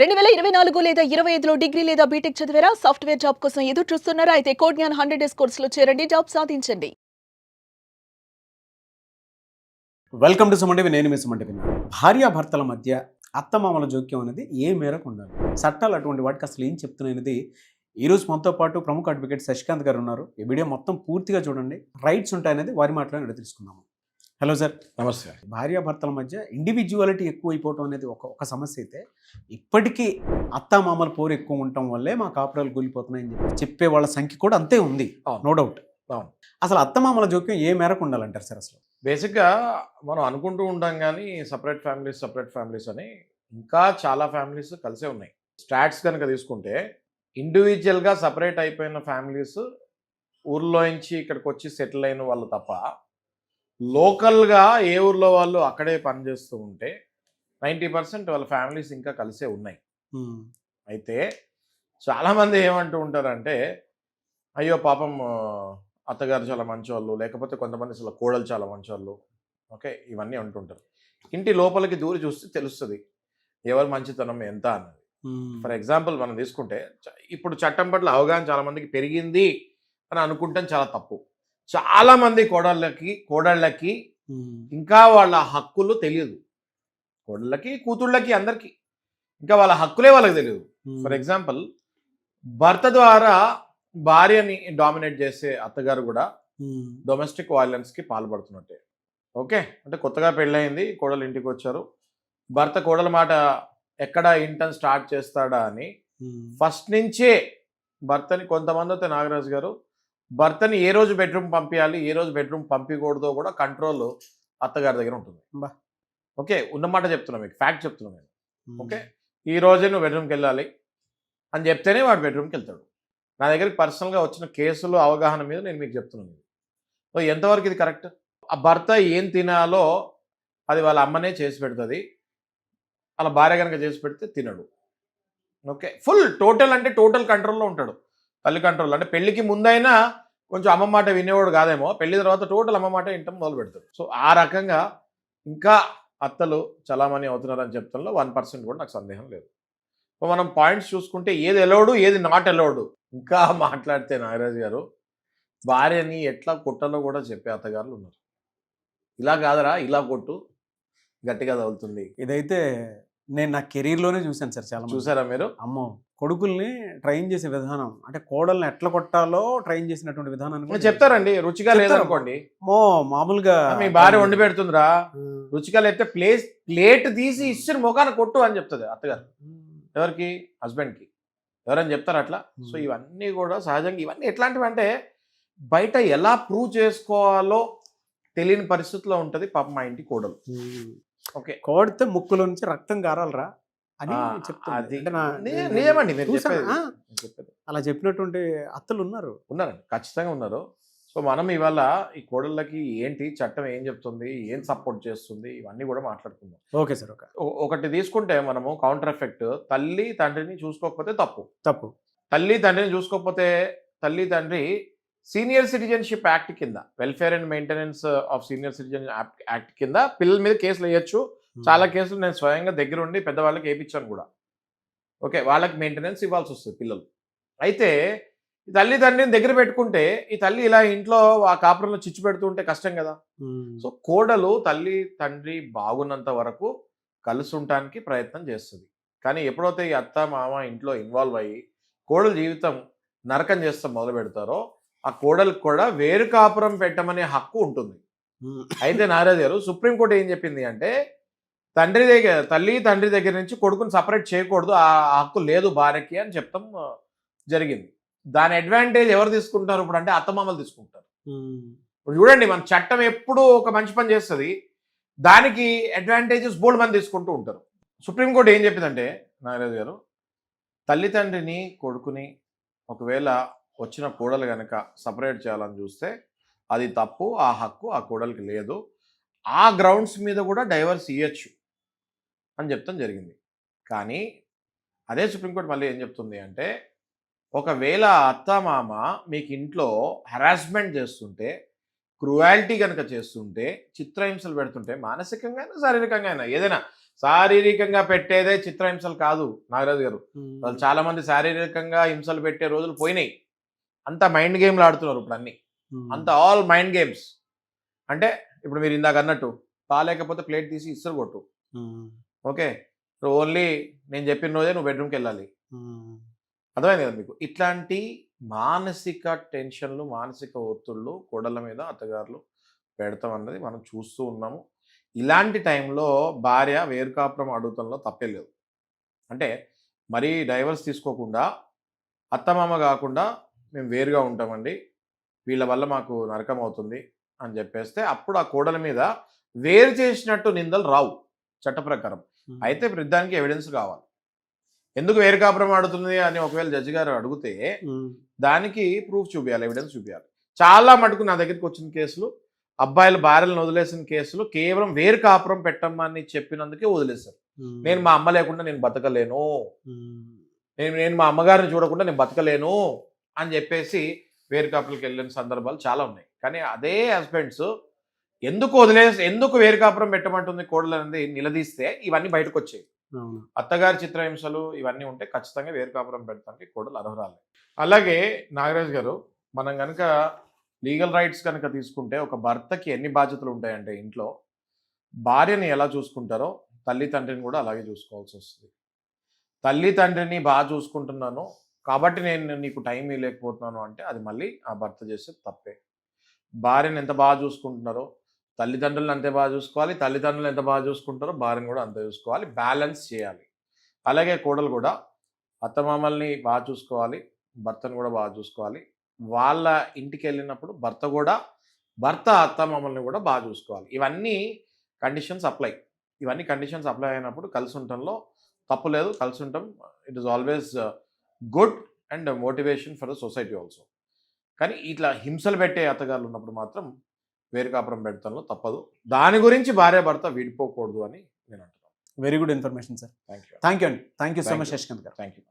2024 లేదా 25లో డిగ్రీ లేదా బీటెక్ చదివారా? సాఫ్ట్‌వేర్ జాబ్ కోసం ఎదురు చూస్తున్నారా? అయితే కోడ్ జ్ఞాన్ 100 డేస్ కోర్సులో చేరండి. జాబ్ సాధించండి. Welcome to Suman. నేను మీ సుమన్. భార్యాభర్తల మధ్య అత్తమామల జోక్యం అనేది ఏ మేరకు ఉండాలి? చట్టాలు అటువంటి వాటికి అసలు ఏం చెప్తున్నాయనేది ఈరోజు మనతో పాటు ప్రముఖ అడ్వకేట్ శశికాంత్ గారు ఉన్నారు. ఈ వీడియో మొత్తం పూర్తిగా చూడండి. రైట్స్ ఉంటాయనేది వారి మాటలను అడిగి తెలుసుకుందాము. Hello sir. నమస్తే. భార్యాభర్తల మధ్య ఇండివిజువాలిటీ ఎక్కువైపోవటం అనేది ఒక సమస్య అయితే, ఇప్పటికీ అత్తామామల పోరు ఎక్కువ ఉండటం వల్లే మా కాపురాలు కూలిపోతున్నాయని చెప్పే వాళ్ళ సంఖ్య కూడా అంతే ఉంది. No doubt. అవును. అసలు అత్తమామల జోక్యం ఏ మేరకు ఉండాలంటారు సార్? అసలు బేసిక్గా మనం అనుకుంటూ ఉంటాం కానీ సపరేట్ ఫ్యామిలీస్ అని ఇంకా చాలా ఫ్యామిలీస్ కలిసే ఉన్నాయి. స్టాట్స్ కనుక తీసుకుంటే ఇండివిజువల్గా సపరేట్ అయిపోయిన ఫ్యామిలీస్ ఊర్లో నుంచి ఇక్కడికి వచ్చి సెటిల్ అయిన వాళ్ళు తప్ప, లోకల్గా ఏ ఊర్లో వాళ్ళు అక్కడే పనిచేస్తూ ఉంటే 90% వాళ్ళ ఫ్యామిలీస్ ఇంకా కలిసే ఉన్నాయి. అయితే చాలామంది ఏమంటూ ఉంటారంటే, అయ్యో పాపం అత్తగారు చాలా మంచివాళ్ళు, లేకపోతే కొంతమంది అసలు కోడలు చాలా మంచివాళ్ళు, ఓకే, ఇవన్నీ అంటుంటారు. ఇంటి లోపలికి దూరి చూస్తే తెలుస్తుంది ఎవరు మంచితనం ఎంత అన్నది. ఫర్ ఎగ్జాంపుల్ మనం తీసుకుంటే, ఇప్పుడు చట్టం పట్ల అవగాహన చాలామందికి పెరిగింది అని అనుకుంటాం, చాలా తప్పు. చాలామంది కోడళ్ళకి ఇంకా వాళ్ళ హక్కులు తెలియదు. కోడళ్ళకి, కూతుళ్ళకి, అందరికీ ఇంకా వాళ్ళ హక్కులే వాళ్ళకి తెలియదు. ఫర్ ఎగ్జాంపుల్, భర్త ద్వారా భార్యని డామినేట్ చేసే అత్తగారు కూడా డొమెస్టిక్ వైలెన్స్కి పాల్పడుతున్నట్టే. ఓకే, అంటే కొత్తగా పెళ్ళయింది, కోడలు ఇంటికి వచ్చారు, భర్త కోడల మాట ఎక్కడ ఇంటర్న్ స్టార్ట్ చేస్తాడా అని ఫస్ట్ నుంచే భర్తని, కొంతమంది అయితే నాగరాజు గారు భర్తని ఏ రోజు బెడ్రూమ్ పంపించాలి, ఏ రోజు బెడ్రూమ్ పంపించకూడదో కూడా కంట్రోల్ అత్తగారి దగ్గర ఉంటుంది. ఓకే, ఉన్నమాట చెప్తున్నా, మీకు ఫ్యాక్ట్ చెప్తున్నా నేను. ఓకే, ఈ రోజే నువ్వు బెడ్రూమ్కి వెళ్ళాలి అని చెప్తేనే వాడు బెడ్రూమ్కి వెళ్తాడు. నా దగ్గరికి పర్సనల్గా వచ్చిన కేసులు అవగాహన మీద నేను మీకు చెప్తున్నాను. సో ఎంతవరకు ఇది కరెక్ట్? ఆ భర్త ఏం తినాలో అది వాళ్ళ అమ్మనే చేసి పెడుతుంది, అలా భార్య కనుక చేసి పెడితే తినడు. ఓకే, ఫుల్ టోటల్ అంటే టోటల్ కంట్రోల్లో ఉంటాడు. తల్లి కంట్రోల్ అంటే పెళ్లికి ముందైనా కొంచెం అమ్మ మాట వినేవాడు కాదేమో, పెళ్లి తర్వాత టోటల్ అమ్మ మాట వినటం మొదలు పెడతాడు. సో ఆ రకంగా ఇంకా అత్తలు చలామణి అవుతున్నారని చెప్తాలో 1% కూడా నాకు సందేహం లేదు. సో మనం పాయింట్స్ చూసుకుంటే ఏది ఎలౌడు, ఏది నాట్ ఎలౌడు, ఇంకా మాట్లాడితే నాగరాజు గారు భార్యని ఎట్లా కొట్టాలో కూడా చెప్పే అత్తగారులు ఉన్నారు. ఇలా కాదరా, ఇలా కొట్టు, గట్టిగా తగులుతుంది. ఇదైతే నేను నా కెరీర్లోనే చూశాను సార్. చాలా చూసారా మీరు? అమ్మో, కొడుకుల్ని ట్రైన్ చేసే విధానం, అంటే కోడల్ని ఎట్లా కొట్టాలో ట్రైన్ చేసినటువంటి విధానాన్ని చెప్తారండి. రుచిగా లేదనుకోండి, మామూలుగా మీ భార్య వండి పెడుతుందిరా, రుచిగా లేకపోతే ప్లేట్ తీసి ఇచ్చిన ముఖాన్ని కొట్టు అని చెప్తుంది అత్తగారు. ఎవరికి? హస్బెండ్కి. ఎవరని చెప్తారు అట్లా. సో ఇవన్నీ కూడా సహజంగా, ఇవన్నీ ఎట్లాంటివి అంటే బయట ఎలా ప్రూవ్ చేసుకోవాలో తెలియని పరిస్థితిలో ఉంటుంది పాపం మా ఇంటి కోడలు. ఓకే, కోడితే ముక్కులో నుంచి రక్తం గారాలరా అని చెప్తాను. నిజమండి, అలా చెప్పినటువంటి అత్తలు ఉన్నారండి, ఖచ్చితంగా ఉన్నారు. సో మనం ఇవాళ ఈ కోడళ్ళకి ఏంటి చట్టం ఏం చెప్తుంది, ఏం సపోర్ట్ చేస్తుంది, ఇవన్నీ కూడా మాట్లాడుకుందాం. Okay sir. ఒకటి తీసుకుంటే మనము కౌంటర్ ఎఫెక్ట్, తల్లి తండ్రిని చూసుకోకపోతే తప్పు. తల్లి తండ్రిని చూసుకోకపోతే తల్లి తండ్రి సీనియర్ సిటిజన్షిప్ యాక్ట్ కింద, welfare and maintenance of senior citizen act కింద పిల్లల మీద కేసులు వేయచ్చు. చాలా కేసులు నేను స్వయంగా దగ్గర ఉండి పెద్దవాళ్ళకి వేయించాను కూడా. ఓకే, వాళ్ళకి మెయింటెనెన్స్ ఇవ్వాల్సి వస్తుంది పిల్లలు. అయితే ఈ తల్లి తండ్రిని దగ్గర పెట్టుకుంటే ఈ తల్లి ఇలా ఇంట్లో ఆ కాపురంలో చిచ్చు పెడుతూ ఉంటే కష్టం కదా. సో కోడలు తల్లి తండ్రి బాగున్నంత వరకు కలిసి ఉండటానికి ప్రయత్నం చేస్తుంది. కానీ ఎప్పుడైతే ఈ అత్త మామ ఇంట్లో ఇన్వాల్వ్ అయ్యి కోడలు జీవితం నరకం చేస్తూ మొదలు పెడతారో, ఆ కోడలకు కూడా వేరు కాపురం పెట్టమనే హక్కు ఉంటుంది. అయితే నారాజు గారు, సుప్రీంకోర్టు ఏం చెప్పింది అంటే, తల్లి తండ్రి దగ్గర నుంచి కొడుకుని సపరేట్ చేయకూడదు, ఆ హక్కు లేదు భార్యకి అని చెప్తాం జరిగింది. దాని అడ్వాంటేజ్ ఎవరు తీసుకుంటారు ఇప్పుడు అంటే అత్తమామలు తీసుకుంటారు. ఇప్పుడు చూడండి, మన చట్టం ఎప్పుడు ఒక మంచి పని చేస్తుంది, దానికి అడ్వాంటేజెస్ బోల్డ్ మంది తీసుకుంటూ ఉంటారు. సుప్రీంకోర్టు ఏం చెప్పిందంటే నాగరాజు గారు, తల్లి తండ్రిని కొడుకుని ఒకవేళ వచ్చిన కోడలు కనుక సపరేట్ చేయాలని చూస్తే అది తప్పు, ఆ హక్కు ఆ కోడలికి లేదు, ఆ గ్రౌండ్స్ మీద కూడా డైవర్స్ ఇవ్వచ్చు అని చెప్తాం జరిగింది. కానీ అదే సుప్రీంకోర్టు మళ్ళీ ఏం చెప్తుంది అంటే, ఒకవేళ అత్తమామ మీకు ఇంట్లో హెరాస్మెంట్ చేస్తుంటే, క్రువాలిటీ కనుక చేస్తుంటే, చిత్రహింసలు పెడుతుంటే, మానసికంగా అయినా శారీరకంగా అయినా ఏదైనా శారీరకంగా పెట్టేదే చిత్రహింసలు కాదు నాగరాజు గారు. వాళ్ళు చాలా మంది శారీరకంగా హింసలు పెట్టే రోజులు పోయినాయి. అంతా మైండ్ గేమ్లు ఆడుతున్నారు ఇప్పుడు అన్ని. అంత ఆల్ మైండ్ గేమ్స్. అంటే ఇప్పుడు మీరు ఇందాక అన్నట్టు బాగాలేకపోతే ప్లేట్ తీసి ఇස්සరు కొట్టు. ఓకే, ఓన్లీ నేను చెప్పిన రోజే నువ్వు బెడ్రూమ్కి వెళ్ళాలి. అర్థమైంది కదా మీకు? ఇట్లాంటి మానసిక టెన్షన్లు, మానసిక ఒత్తిళ్ళు కోడళ్ళ మీద అత్తగారులు పెడతాం అన్నది మనం చూస్తూ ఉన్నాము. ఇలాంటి టైంలో భార్య వేరుకాపురం అడుగుతంలో తప్పే లేదు. అంటే మరీ డైవర్స్ తీసుకోకుండా అత్తమామ కాకుండా మేము వేరుగా ఉంటామండి, వీళ్ళ వల్ల మాకు నరకం అవుతుంది అని చెప్పేస్తే అప్పుడు ఆ కోడల మీద వేరు చేసినట్టు నిందలు రావు చట్ట ప్రకారం. అయితే దానికి ఎవిడెన్స్ కావాలి. ఎందుకు వేరు కాపురం ఆడుతుంది అని ఒకవేళ జడ్జి గారు అడిగితే దానికి ప్రూఫ్ చూపించాలి, ఎవిడెన్స్ చూపించాలి. చాలా మటుకు నా దగ్గరికి వచ్చిన కేసులు అబ్బాయిలు భార్యలను వదిలేసిన కేసులు కేవలం వేరు కాపురం పెట్టమ్మని చెప్పినందుకే వదిలేశారు. నేను మా అమ్మ లేకుండా నేను బతకలేను, నేను మా అమ్మగారిని చూడకుండా నేను బతకలేను అని చెప్పేసి వేరు కాపులకు వెళ్ళిన సందర్భాలు చాలా ఉన్నాయి. కానీ అదే హస్బెండ్స్ ఎందుకు వేరు కాపురం పెట్టమంటుంది కోడలు అనేది నిలదీస్తే ఇవన్నీ బయటకు వచ్చాయి. అత్తగారి చిత్రహింసలు ఇవన్నీ ఉంటే ఖచ్చితంగా వేరు కాపురం పెడతానికి కోడలు అర్హురాలి. అలాగే నాగరాజ్ గారు, మనం కనుక లీగల్ రైట్స్ కనుక తీసుకుంటే ఒక భర్తకి ఎన్ని బాధ్యతలు ఉంటాయంటే ఇంట్లో భార్యని ఎలా చూసుకుంటారో తల్లి తండ్రిని కూడా అలాగే చూసుకోవాల్సి వస్తుంది. తల్లి తండ్రిని బాగా చూసుకుంటున్నాను కాబట్టి నేను నీకు టైం ఇవ్వలేకపోతున్నాను అంటే అది మళ్ళీ ఆ భర్త చేసే తప్పే. భార్యను ఎంత బాగా చూసుకుంటున్నారో తల్లిదండ్రులను అంతే బాగా చూసుకోవాలి, తల్లిదండ్రులు ఎంత బాగా చూసుకుంటారో భార్యను కూడా అంతే చూసుకోవాలి, బ్యాలెన్స్ చేయాలి. అలాగే కోడలు కూడా అత్తమామల్ని బాగా చూసుకోవాలి, భర్తను కూడా బాగా చూసుకోవాలి. వాళ్ళ ఇంటికి వెళ్ళినప్పుడు భర్త అత్తమామల్ని కూడా బాగా చూసుకోవాలి. ఇవన్నీ కండిషన్స్ అప్లై అయినప్పుడు కలిసి ఉండటంలో తప్పు లేదు. కలిసి ఉండటం it is always good and motivation for the society also. కానీ ఇట్లా హింసలు పెట్టే అత్తగారులు ఉన్నప్పుడు మాత్రం వేరు కాపురం పెడతాను తప్పదు. దాని గురించి భార్య భర్త విడిపోకూడదు అని నేను అంటున్నాను. Very good information sir. Thank you అండి. Thank you so much Shashikant garu. Thank you.